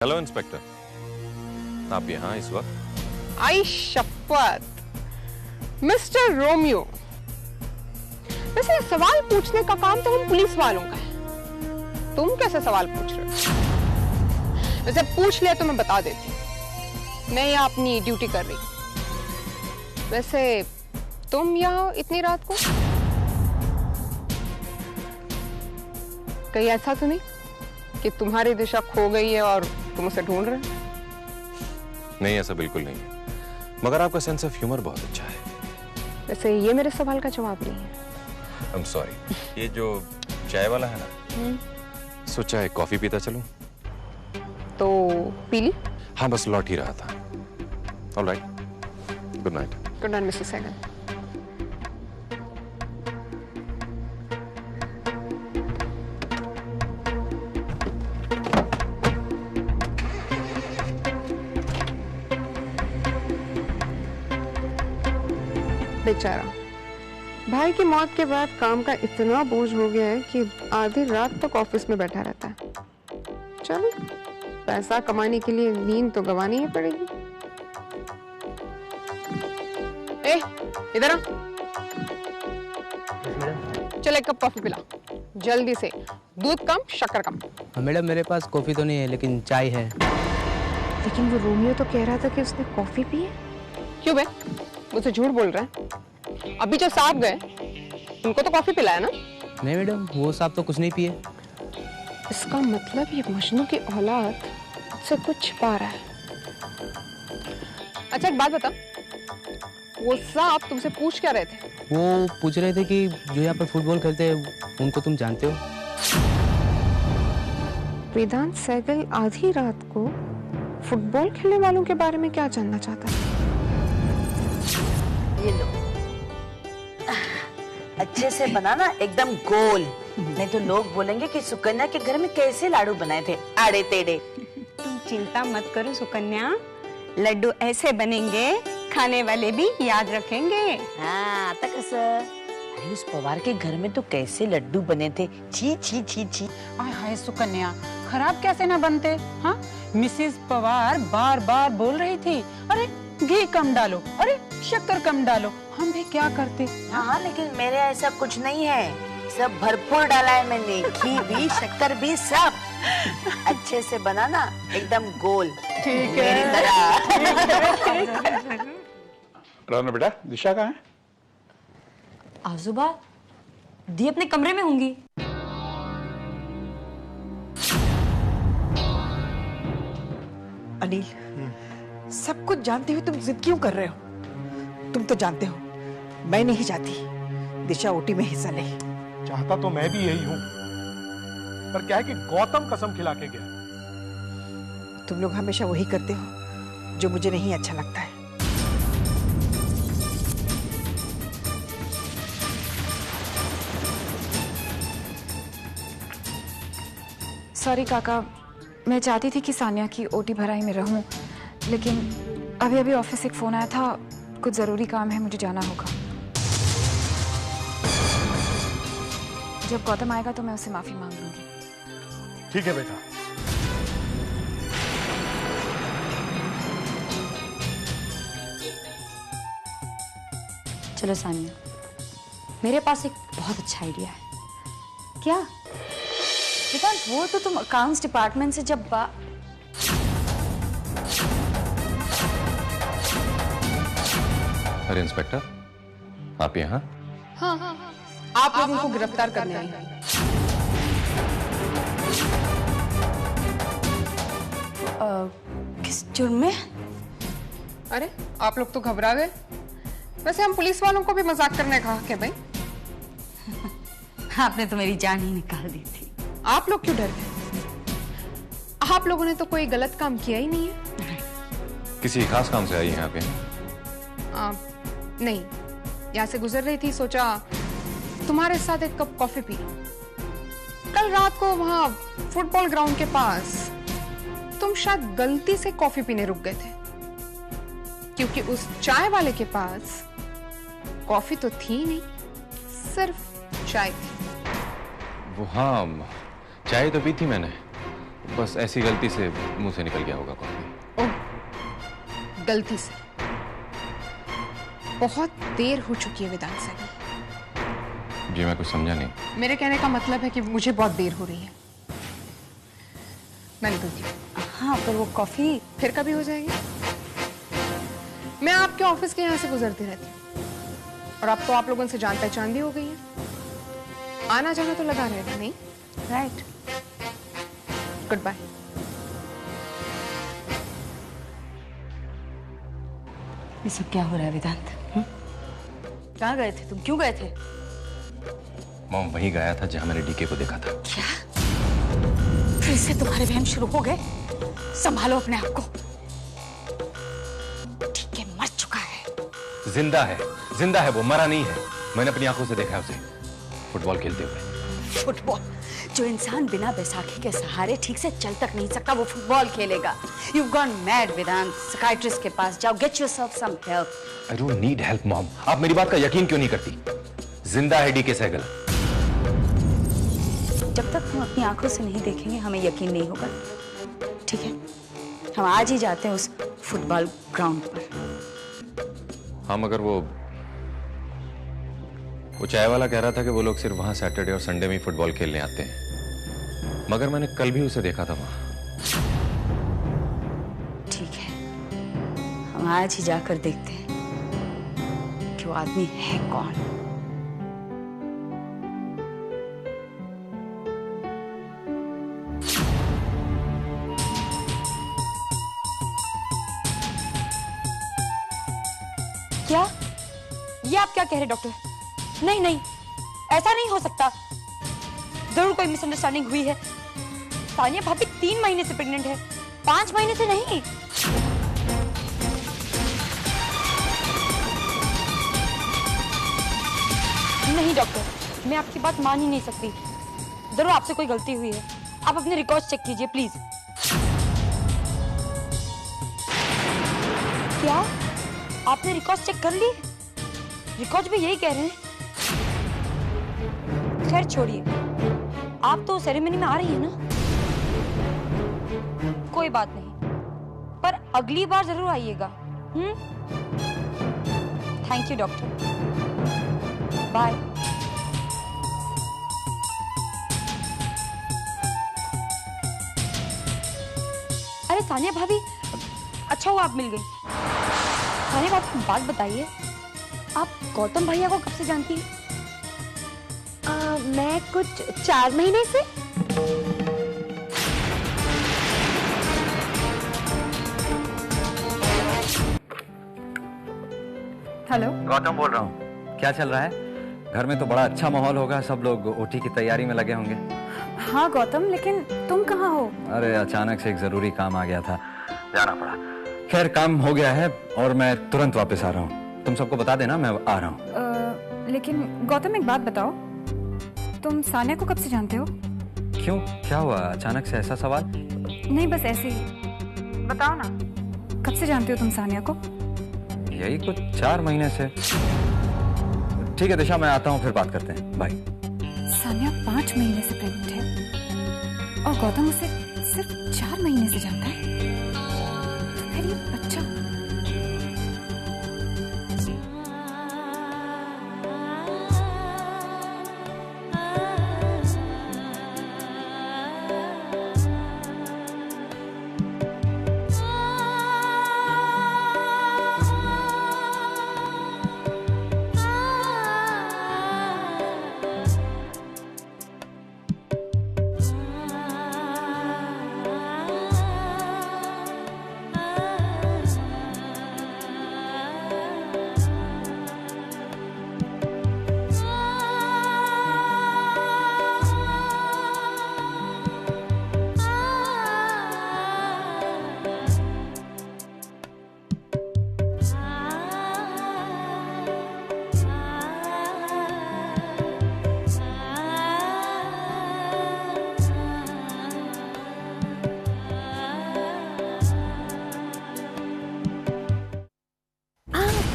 Hello inspector, आप यहाँ इस वक्त? आई शपथ, मिस्टर रोमियो, वैसे सवाल पूछने का काम तो हम पुलिस वालों का है। तुम कैसे सवाल पूछ रहे हो? वैसे पूछ ले तो मैं बता देती, मैं यहाँ अपनी ड्यूटी कर रही। वैसे तुम यहाँ इतनी रात को? कहीं ऐसा तो नहीं कि तुम्हारी दिशा खो गई है और तुम उसे ढूंढ रहे हो? नहीं, ऐसा बिल्कुल नहीं है, मगर आपका सेंस ऑफ ह्यूमर बहुत अच्छा है। वैसे ये मेरे सवाल का जवाब नहीं है। I'm sorry, ये जो चाय वाला है ना, सोचा है कॉफी पीता चलूं? तो पी ली? हाँ, बस लौट ही रहा था। All right, good night. Good night, Mr. Sehgal. बेचारा, भाई की मौत के बाद काम का इतना बोझ हो गया है कि आधी रात तक ऑफिस में बैठा रहता है। चलो, पैसा कमाने के लिए नींद तो गंवानी ही पड़ेगी। ए, इधर आ। चल एक कप कॉफी पिला, जल्दी से। दूध कम, शक्कर कम। मैडम, मेरे पास कॉफी तो नहीं है, लेकिन चाय है। लेकिन वो रोमियो तो कह रहा था कि उसने कॉफी पी है। क्यों बे, मुझसे झूठ बोल रहा है? अभी जो साहब गए, उनको तो कॉफी पिलाया ना? नहीं मैडम, वो साहब तो कुछ नहीं पिए। इसका मतलब ये मजनू की औलाद से कुछ छिपा रहा है। अच्छा एक बात बता, वो साहब तुमसे पूछ क्या रहे थे? वो पूछ रहे थे कि जो यहाँ पर फुटबॉल खेलते हैं उनको तुम जानते हो? वेदांत सहगल आधी रात को फुटबॉल खेलने वालों के बारे में क्या जानना चाहता है? ये लो, अच्छे से बनाना, एकदम गोल, नहीं तो लोग बोलेंगे कि सुकन्या के घर में कैसे लाडू बनाए थे, आड़े टेढ़े। तुम चिंता मत करो सुकन्या, लड्डू ऐसे बनेंगे खाने वाले भी याद रखेंगे। हाँ, तक अरे उस पवार के घर में तो कैसे लड्डू बने थे, छी छी छी छी। आय हाय सुकन्या, खराब कैसे ना बनते? हाँ, मिसेस पवार बार बार बोल रही थी, अरे घी कम डालो, अरे शक्कर कम डालो। हम भी क्या करते? हाँ, लेकिन मेरे ऐसा कुछ नहीं है, सब भरपूर डाला है मैंने, घी भी शक्कर भी सब। अच्छे से बनाना, एकदम गोल, ठीक है। मेरी तरह। राना बेटा, दिशा कहाँ है? आजुबा, दी अपने कमरे में होंगी। अनिल, सब कुछ जानते हुए तुम जिद क्यों कर रहे हो? तुम तो जानते हो मैं नहीं चाहती दिशा ओटी में हिस्सा ले। चाहता तो मैं भी यही हूं, पर क्या है कि गौतम कसम खिला के गया। तुम लोग हमेशा वही करते हो जो मुझे नहीं अच्छा लगता है। सॉरी काका, मैं चाहती थी कि सानिया की ओटी भराई में रहूं, लेकिन अभी ऑफिस से एक फोन आया था, कुछ जरूरी काम है, मुझे जाना होगा। जब गौतम आएगा तो मैं उससे माफी मांग लूंगी। ठीक है बेटा। चलो सानिया, मेरे पास एक बहुत अच्छा आइडिया है। क्या? बिकॉज वो तो तुम अकाउंट्स डिपार्टमेंट से जब अरे इंस्पेक्टर, आप यहाँ? हाँ, आप लोगों को गिरफ्तार करने आई हैं। किस जुर्म में? अरे आप लोग तो घबरा गए। वैसे हम पुलिस वालों को भी मजाक करने का हक है भाई। आपने तो मेरी जान ही निकाल दी थी। आप लोग क्यों डर गए? आप लोगों ने तो कोई गलत काम किया ही नहीं है। किसी खास काम से आई हैं यहाँ पे? नहीं, यहाँ से गुजर रही थी, सोचा तुम्हारे साथ एक कप कॉफी पी लूं। कल रात को वहां फुटबॉल ग्राउंड के पास तुम शायद गलती से कॉफी पीने रुक गए थे, क्योंकि उस चाय वाले के पास कॉफी तो थी नहीं, सिर्फ चाय थी। वो हाँ, चाय तो पी थी मैंने, बस ऐसी गलती से मुंह से निकल गया होगा कॉफी। ओह, गलती से। बहुत देर हो चुकी है वेदांत सर। जी मैं कुछ समझा नहीं। मेरे कहने का मतलब है कि मुझे बहुत देर हो रही है, मैं निकलती हूँ। हाँ पर वो कॉफी फिर कभी हो जाएगी। मैं आपके ऑफिस के यहाँ से गुजरती रहती हूँ और अब तो आप लोगों से जान पहचान भी हो गई है, आना जाना तो लगा रहेगा नहीं? राइट। Goodbye. ये सब क्या हो रहा है वेदांत? कहाँ गए थे तुम? क्यों गए थे? मॉम वहीं गया था जहां मैंने डीके को देखा था। क्या फिर से तुम्हारे वहम शुरू हो गए? संभालो अपने आप को। ठीक है, मर चुका है। जिंदा है वो, मरा नहीं है। मैंने अपनी आंखों से देखा है उसे फुटबॉल खेलते हुए। फुटबॉल? जो इंसान बिना बैसाखी के सहारे ठीक से चल तक नहीं सकता वो फुटबॉल खेलेगा? You've gone mad, वेदांत। साइकियाट्रिस्ट के पास जाओ, get yourself some help. I don't need help, mom. आप मेरी बात का यकीन क्यों नहीं करती? जिंदा है डीके सहगल। जब तक हम अपनी आंखों से नहीं देखेंगे हमें यकीन नहीं होगा। ठीक है, हम आज ही जाते हैं उस फुटबॉल ग्राउंड पर। हाँ मगर वो चाय वाला कह रहा था कि वो लोग सिर्फ वहां सैटरडे और संडे में ही फुटबॉल खेलने आते हैं, मगर मैंने कल भी उसे देखा था वहां। ठीक है, हम आज ही जाकर देखते हैं कि वो आदमी है कौन। क्या? ये आप क्या कह रहे डॉक्टर? नहीं नहीं, ऐसा नहीं हो सकता। जरूर कोई मिसअंडरस्टैंडिंग हुई है। सानिया भाभी 3 महीने से प्रेग्नेंट है, 5 महीने से नहीं। नहीं डॉक्टर, मैं आपकी बात मान ही नहीं सकती। जरूर आपसे कोई गलती हुई है। आप अपने रिकॉर्ड्स चेक कीजिए प्लीज। क्या आपने रिकॉर्ड्स चेक कर ली? रिकॉर्ड्स भी यही कह रहे हैं। खैर छोड़िए, आप तो सेरेमनी में आ रही है ना? कोई बात नहीं, पर अगली बार जरूर आइएगा। Thank you doctor, bye. अरे सानिया भाभी, अच्छा हुआ आप मिल गई। सानिया भाभी बात बताइए, आप गौतम भैया को कब से जानती हैं? मैं कुछ 4 महीने से। हेलो, गौतम बोल रहा हूँ। क्या चल रहा है? घर में तो बड़ा अच्छा माहौल होगा, सब लोग ओटी की तैयारी में लगे होंगे। हाँ गौतम, लेकिन तुम कहाँ हो? अरे अचानक से एक जरूरी काम आ गया था, जाना पड़ा। खैर काम हो गया है और मैं तुरंत वापस आ रहा हूँ। तुम सबको बता देना मैं आ रहा हूँ। लेकिन गौतम एक बात बताओ, तुम सानिया को कब से जानते हो? क्यों, क्या हुआ अचानक से ऐसा सवाल? नहीं बस ऐसे ही बताओ ना, कब से जानते हो तुम सानिया को? यही कुछ 4 महीने से। ठीक है दिशा, मैं आता हूँ, फिर बात करते हैं, बाय। सानिया 5 महीने से प्रेग्नेंट है और गौतम उसे सिर्फ 4 महीने से जानता है। तो फिर ये बच्चा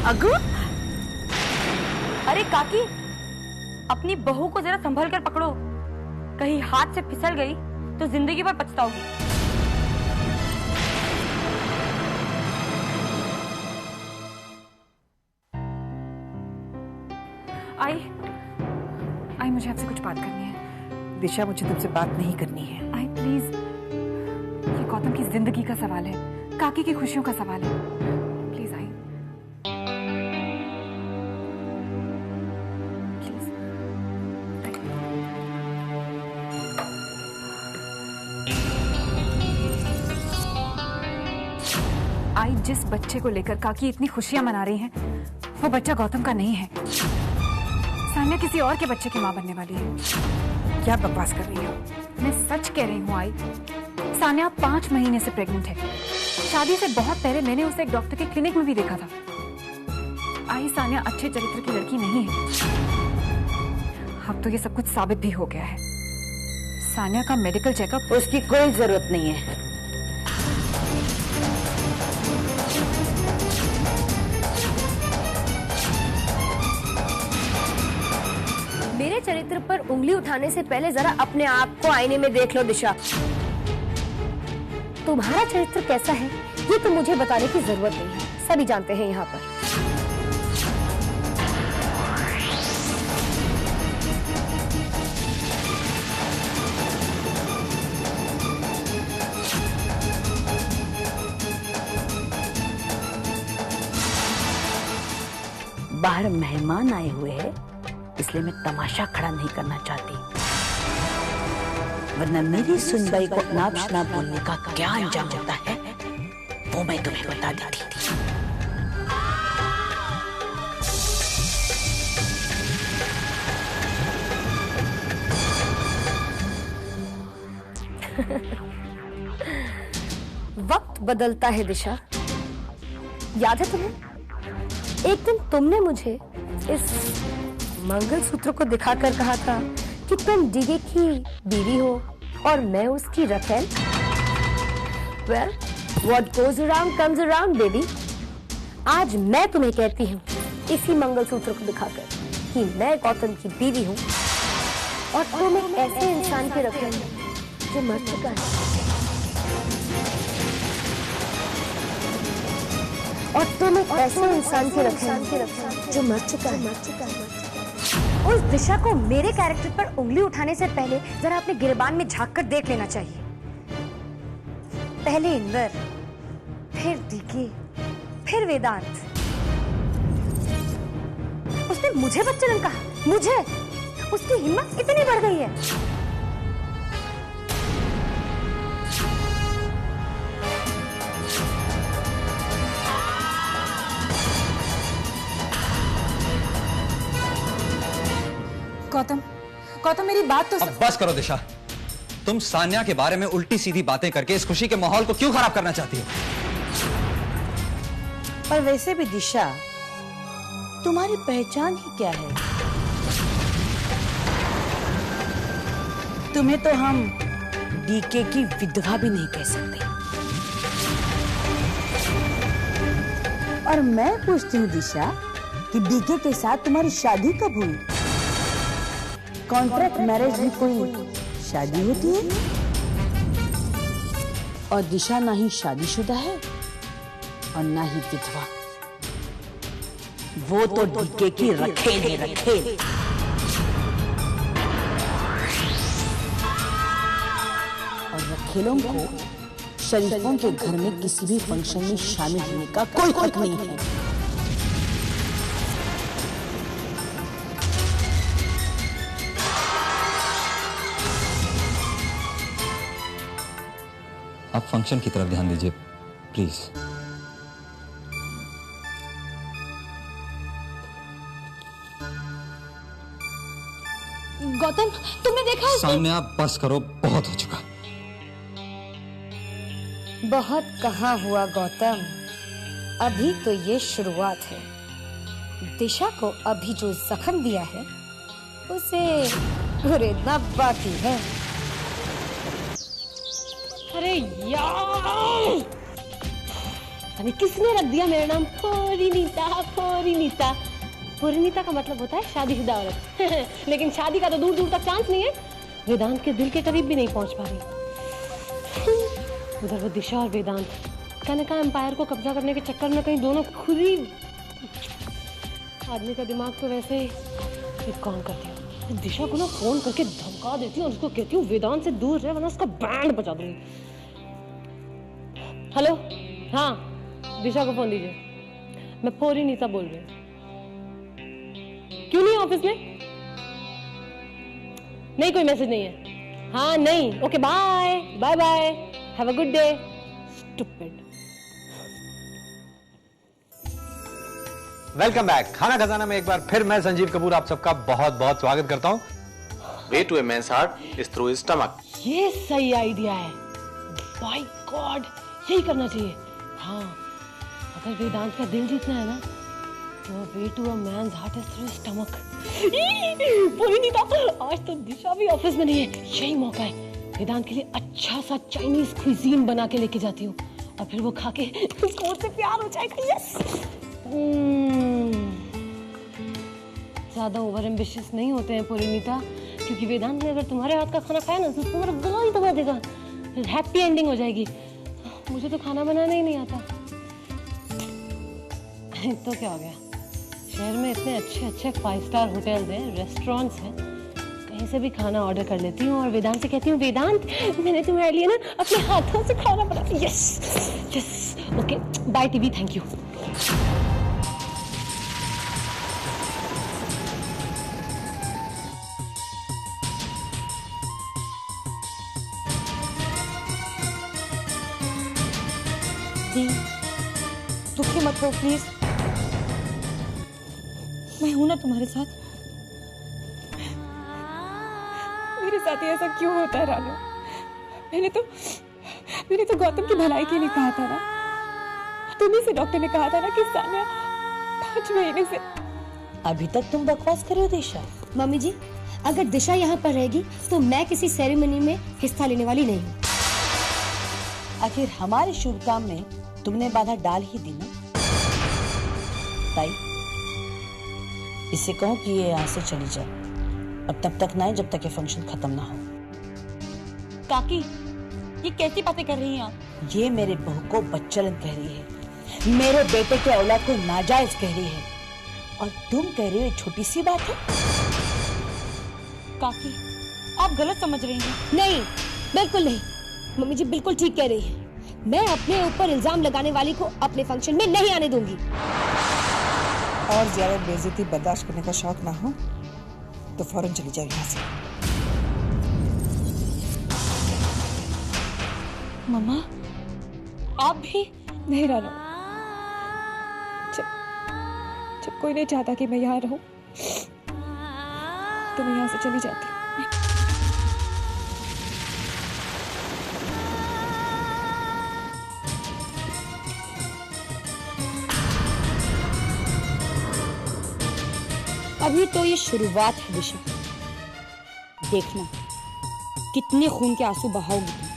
अगु? अरे काकी, अपनी बहू को जरा संभल कर पकड़ो, कहीं हाथ से फिसल गई तो जिंदगी भर पछताओगी। आई मुझे आपसे कुछ बात करनी है। दिशा, मुझे तुमसे बात नहीं करनी है। आई प्लीज, ये गौतम की जिंदगी का सवाल है, काकी की खुशियों का सवाल है। Please I, please. आई, जिस बच्चे को लेकर काकी इतनी खुशियां मना रही हैं, वो बच्चा गौतम का नहीं है। सान्या किसी और के बच्चे की मां बनने वाली है। क्या बकवास कर रही हो? मैं सच कह रही हूँ आई। सान्या 5 महीने से प्रेग्नेंट है। शादी से बहुत पहले मैंने उसे एक डॉक्टर के क्लिनिक में भी देखा था। आई, सान्या अच्छे चरित्र की लड़की नहीं है। अब तो ये सब कुछ साबित भी हो गया है। सान्या का मेडिकल चेकअप उसकी कोई जरूरत नहीं है। मेरे चरित्र पर उंगली उठाने से पहले जरा अपने आप को आईने में देख लो दिशा। तुम्हारा चरित्र कैसा है ये तो मुझे बताने की जरूरत नहीं है, सभी जानते हैं यहाँ पर। बाहर मेहमान आए हुए हैं, इसलिए मैं तमाशा खड़ा नहीं करना चाहती, वरना मेरी सुनबाई को नाप शनाप बोलने का क्या अंजाम होता है वो मैं तुम्हें बता देती थी। वक्त बदलता है दिशा, याद है तुम्हें? एक दिन तुमने मुझे इस मंगलसूत्र को दिखाकर कहा था कि तुम डीगे की बीवी हो और मैं उसकी रखेल। Well, what goes around comes around, baby. आज मैं तुम्हें कहती हूँ इसी मंगलसूत्र को दिखाकर कि मैं गौतम की बीवी हूँ और तुम एक ऐसे इंसान की रखेल जो मर चुका है। और तुम एक ऐसे इंसान की रखेल जो मर चुका है। उस दिशा को मेरे कैरेक्टर पर उंगली उठाने से पहले जरा अपने गिरबान में झांक कर देख लेना चाहिए। पहले इंदर, फिर डीके, फिर वेदांत। उसने मुझे बच्चन कहा, मुझे। उसकी हिम्मत इतनी बढ़ गई है। गौतम मेरी बात तो अब बस करो दिशा। तुम सान्या के बारे में उल्टी सीधी बातें करके इस खुशी के माहौल को क्यों खराब करना चाहती हो? पर वैसे भी दिशा, तुम्हारी पहचान ही क्या है? तुम्हें तो हम डीके की विधवा भी नहीं कह सकते। और मैं पूछती हूँ दिशा कि डीके के साथ तुम्हारी शादी कब हुई? कॉन्ट्रैक्ट मैरिज में कोई शादी होती है? और दिशा ना ही शादीशुदा है और ना ही विधवा। वो तो डीके की रखेल है, रखेल। और रखेलों को शरीफों के घर में किसी भी फंक्शन में शामिल होने का कोई हक नहीं है। आप फंक्शन की तरफ ध्यान दीजिए प्लीज। गौतम, तुमने देखा उसे? सान्या, बस करो, बहुत हो चुका। बहुत कहाँ हुआ गौतम, अभी तो ये शुरुआत है। दिशा को अभी जो जख्म दिया है उसे कुरेदना बाकी है। अरे यार, अरे किसने रख दिया मेरा नाम परिणीता? परिणीता, परिणीता का मतलब होता है शादीशुदा औरत। लेकिन शादी का तो दूर दूर तक चांस नहीं है। वेदांत के दिल के करीब भी नहीं पहुंच पा रही। उधर वो दिशा और वेदांत कनका एम्पायर को कब्जा करने के चक्कर में कहीं दोनों खुद ही। आदमी का दिमाग तो वैसे ही एक काम करती हूँ, दिशा को ना फोन करके धमका देती हूँ और उसको कहती हूँ वेदांत से दूर रहे वरना उसका बैंड बजा दूंगी। हेलो, हाँ दिशा को फोन दीजिए, मैं पोरीनीता बोल रही हूँ। क्यों नहीं ऑफिस में? नहीं कोई मैसेज नहीं है। हाँ नहीं, okay bye bye bye, have a good day. Stupid. Welcome back. Khana Khazana में एक बार फिर मैं संजीव कपूर आप सबका बहुत बहुत स्वागत करता हूं। Way to a man's heart is through his stomach. ये सही आइडिया है, बाय गॉड यही करना चाहिए। हाँ, अगर वेदांत का दिल जीतना है ना तो way to a man's heart is through stomach. Parineeta, आज तो दिशा भी ऑफिस में नहीं है, यही मौका है। वेदांत के लिए अच्छा सा चाइनीज क्विजीन बना के लेके जाती हूँ और फिर वो खा के उसको मुझसे प्यार हो जाएगा। यस। ज्यादा ओवर एम्बिशियस नहीं होते हैं पोरीनीता, क्योंकि वेदांत ने अगर तुम्हारे हाथ का खाना खाया ना तो तुम्हारा गला ही दबा देगा, फिर हैप्पी एंडिंग हो जाएगी। मुझे तो खाना बनाना ही नहीं आता। तो क्या हो गया, शहर में इतने अच्छे अच्छे 5 स्टार होटल्स हैं, रेस्टोरेंट्स हैं, कहीं से भी खाना ऑर्डर कर लेती हूँ और वेदांत से कहती हूँ वेदांत मैंने तुम्हारे लिए ना अपने हाथों से खाना बना। Yes yes, okay bye TV, thank you. दुखी मत हो प्लीज, मैं हूं ना तुम्हारे साथ। मेरे साथ ही ऐसा क्यों होता है रानू? मैंने तो गौतम की भलाई के लिए कहा था ना, तुम्ही से डॉक्टर ने कहा था ना कि सान्या 5 महीने से। अभी तक तुम बकवास कर रहे हो दिशा। मम्मी जी, अगर दिशा यहाँ पर रहेगी तो मैं किसी सेरेमनी में हिस्सा लेने वाली नहीं हूँ। आखिर हमारे शुभ काम में तुमने बाधा डाल ही दी ना। ताई, इससे कहो कि ये यहाँ से चली जाए और तब तक ना आए जब तक ये फंक्शन खत्म ना हो। काकी, ये कैसी बातें कर रही हैं आप? ये मेरे बहू को बच्चलन कह रही है, मेरे बेटे के औलाद को नाजायज कह रही है, और तुम कह रही हो छोटी सी बात है। काकी, आप गलत समझ रही हैं। नहीं, बिल्कुल नहीं। मम्मी जी बिल्कुल ठीक कह रही है। मैं अपने ऊपर इल्जाम लगाने वाली को अपने फंक्शन में नहीं आने दूंगी। और ज्यादा बेइज्जती बर्दाश्त करने का शौक ना हो तो फौरन चली जाओ यहाँ से। मम्मा, आप भी? नहीं रानू, जब कोई नहीं चाहता कि मैं यहाँ रहूं तो मैं यहाँ से चली जाती हूँ। अभी तो ये शुरुआत है दिशा, देखना कितने खून के आंसू बहाओगी तुम।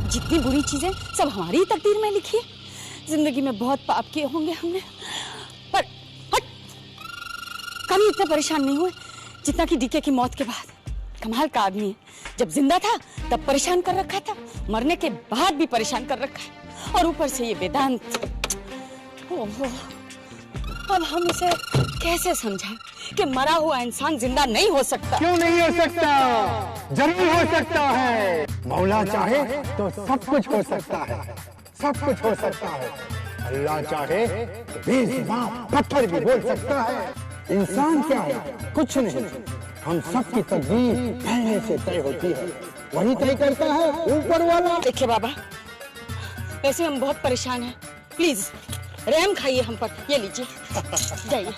जितनी बुरी चीजें सब हमारी ही तकदीर में लिखी है। जिंदगी में बहुत पाप किए होंगे हमने, पर कभी इतने परेशान नहीं हुए जितना कि डीके की मौत के बाद। कमाल का आदमी है, जब जिंदा था तब परेशान कर रखा था, मरने के बाद भी परेशान कर रखा है, और ऊपर से ये वेदांत। ओहो, अब हम इसे कैसे समझाएं कि मरा हुआ इंसान जिंदा नहीं हो सकता? क्यों नहीं हो सकता? जरूर हो सकता है। मौला चाहे तो सब कुछ हो सकता है, सब कुछ हो सकता है। अल्लाह चाहे तो बेज़ुबान पत्थर भी बोल सकता है। इंसान क्या है? कुछ नहीं। हम सब की तकदीर पहले से तय होती है, वही तय करता है ऊपर वाला। देखिए बाबा, वैसे हम बहुत परेशान हैं, प्लीज रहम खाइए हम पर। ये लीजिए, जाइए।